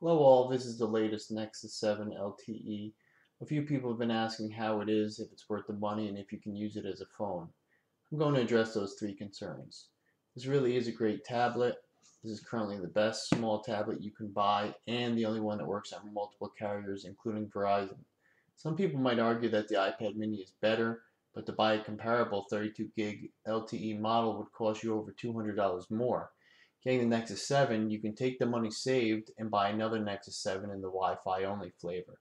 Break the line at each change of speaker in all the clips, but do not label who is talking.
Hello all, this is the latest Nexus 7 LTE. A few people have been asking how it is, if it's worth the money, and if you can use it as a phone. I'm going to address those three concerns. This really is a great tablet. This is currently the best small tablet you can buy and the only one that works on multiple carriers, including Verizon. Some people might argue that the iPad mini is better, but to buy a comparable 32 gig LTE model would cost you over $200 more. Getting the Nexus 7, you can take the money saved and buy another Nexus 7 in the Wi-Fi only flavor.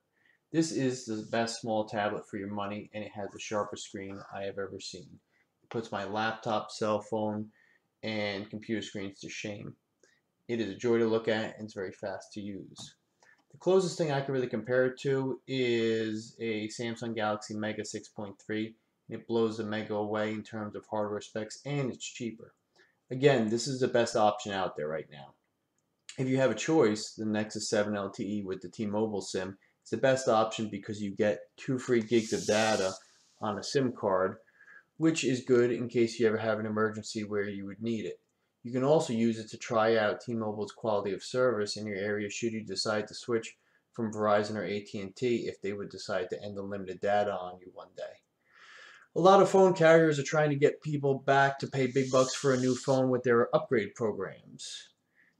This is the best small tablet for your money, and it has the sharpest screen I have ever seen. It puts my laptop, cell phone, and computer screens to shame. It is a joy to look at, and it's very fast to use. The closest thing I can really compare it to is a Samsung Galaxy Mega 6.3. It blows the Mega away in terms of hardware specs, and it's cheaper. Again, this is the best option out there right now. If you have a choice, the Nexus 7 LTE with the T-Mobile SIM is the best option because you get 2 free gigs of data on a SIM card, which is good in case you ever have an emergency where you would need it. You can also use it to try out T-Mobile's quality of service in your area should you decide to switch from Verizon or AT&T if they would decide to end unlimited data on you one day. A lot of phone carriers are trying to get people back to pay big bucks for a new phone with their upgrade programs.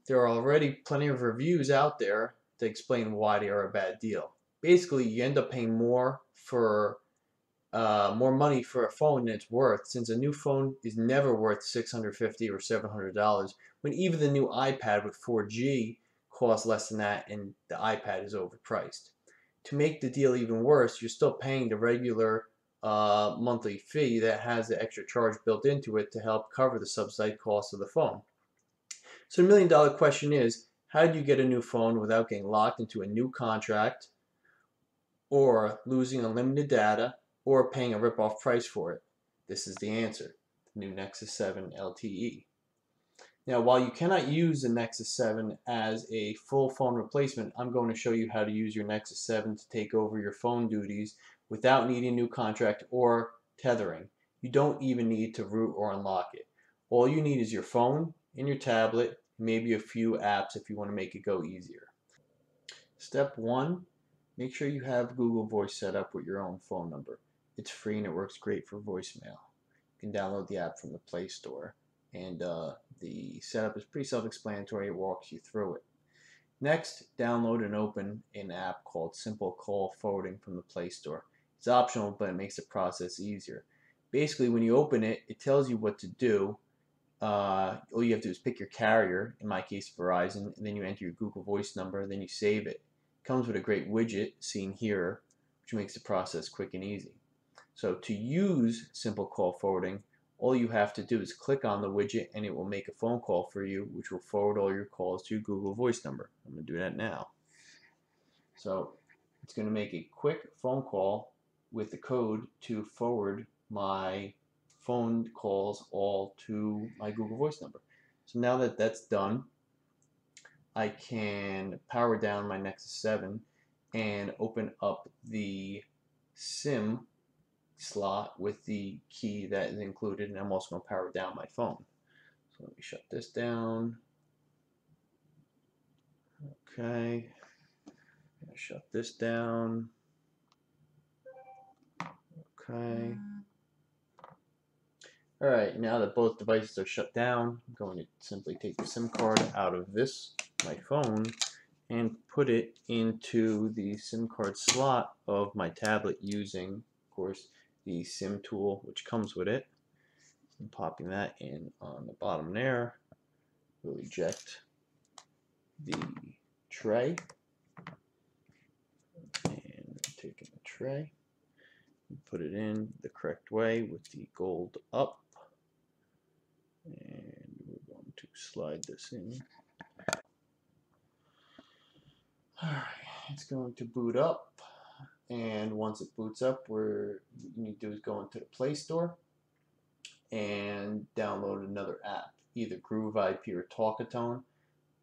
There are already plenty of reviews out there to explain why they are a bad deal. Basically, you end up paying more money for a phone than it's worth, since a new phone is never worth $650 or $700 when even the new iPad with 4G costs less than that and the iPad is overpriced. To make the deal even worse, you're still paying the regular monthly fee that has the extra charge built into it to help cover the subsidized cost of the phone. So the $1 million question is, how do you get a new phone without getting locked into a new contract or losing unlimited data or paying a rip-off price for it? This is the answer, the new Nexus 7 LTE. Now, while you cannot use the Nexus 7 as a full phone replacement, I'm going to show you how to use your Nexus 7 to take over your phone duties without needing a new contract or tethering. You don't even need to root or unlock it. All you need is your phone and your tablet, maybe a few apps if you want to make it go easier. Step 1, make sure you have Google Voice set up with your own phone number. It's free and it works great for voicemail. You can download the app from the Play Store, and the setup is pretty self-explanatory. It walks you through it. Next, download and open an app called Simple Call Forwarding from the Play Store. It's optional, but it makes the process easier. Basically, when you open it, it tells you what to do. All you have to do is pick your carrier, in my case Verizon, and then you enter your Google Voice number, then you save it. It comes with a great widget seen here, which makes the process quick and easy. So to use Simple Call Forwarding, all you have to do is click on the widget and it will make a phone call for you, which will forward all your calls to your Google Voice number. I'm going to do that now. So it's going to make a quick phone call with the code to forward my phone calls all to my Google Voice number. So now that that's done, I can power down my Nexus 7 and open up the SIM slot with the key that is included, and I'm also going to power down my phone. So let me shut this down. Okay, I'm going to shut this down. Okay. Alright, now that both devices are shut down, I'm going to simply take the SIM card out of this, my phone, and put it into the SIM card slot of my tablet using, of course, the SIM tool which comes with it. And popping that in on the bottom there, we'll eject the tray, and taking the tray and put it in the correct way with the gold up, and we're going to slide this in. Alright, it's going to boot up, and once it boots up, what you need to do is go into the Play Store and download another app, either Groove IP or Talkatone.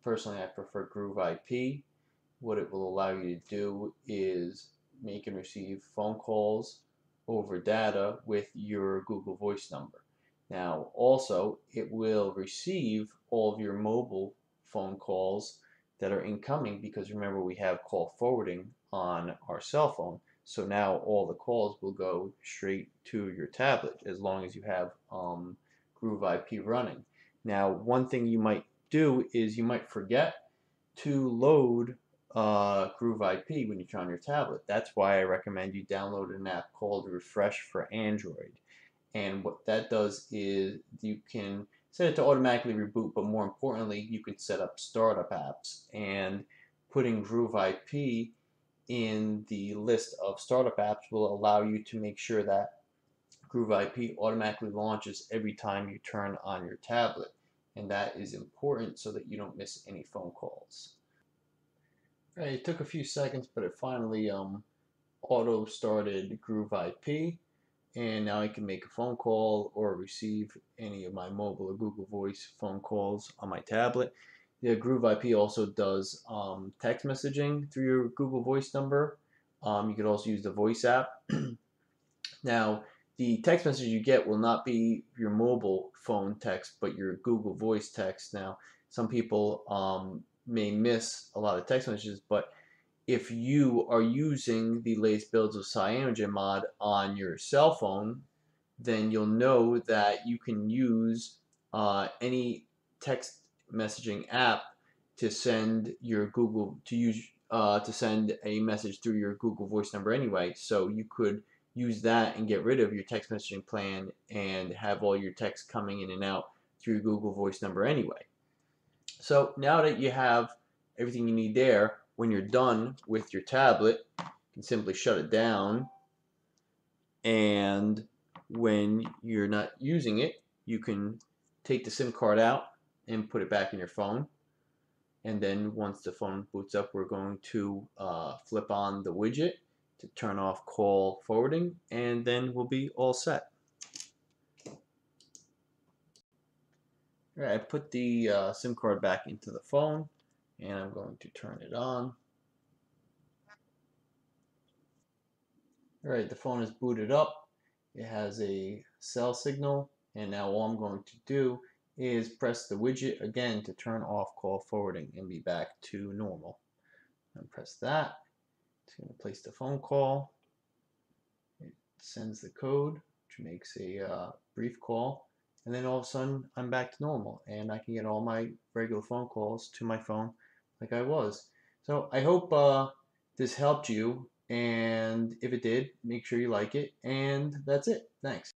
Personally, I prefer Groove IP. What it will allow you to do is make and receive phone calls over data with your Google Voice number. Now, also, it will receive all of your mobile phone calls that are incoming, because remember we have call forwarding on our cell phone. So now all the calls will go straight to your tablet as long as you have Groove IP running. Now, one thing you might do is you might forget to load Groove IP when you turn on your tablet. That's why I recommend you download an app called Refresh for Android. And what that does is you can set it to automatically reboot, but more importantly, you can set up startup apps. And putting Groove IP in the list of startup apps will allow you to make sure that Groove IP automatically launches every time you turn on your tablet. And that is important so that you don't miss any phone calls. Right, it took a few seconds, but it finally auto started Groove IP, and now I can make a phone call or receive any of my mobile or Google Voice phone calls on my tablet. The Groove IP also does text messaging through your Google Voice number. You could also use the Voice app. Now, the text message you get will not be your mobile phone text, but your Google Voice text. Now, some people may miss a lot of text messages, but if you are using the latest builds of CyanogenMod on your cell phone, then you'll know that you can use any text messaging app to send your Google to send a message through your Google Voice number anyway. So you could use that and get rid of your text messaging plan and have all your texts coming in and out through your Google Voice number anyway. So now that you have everything you need there, when you're done with your tablet, you can simply shut it down, and when you're not using it, you can take the SIM card out and put it back in your phone. And then once the phone boots up, we're going to flip on the widget to turn off call forwarding, and then we'll be all set. All right, I put the SIM card back into the phone, and I'm going to turn it on. All right, the phone is booted up. It has a cell signal, and now all I'm going to do is press the widget again to turn off call forwarding and be back to normal. And press that. It's going to place the phone call. It sends the code, which makes a brief call, and then all of a sudden I'm back to normal, and I can get all my regular phone calls to my phone like I was. So I hope this helped you, and if it did, make sure you like it, and that's it. Thanks.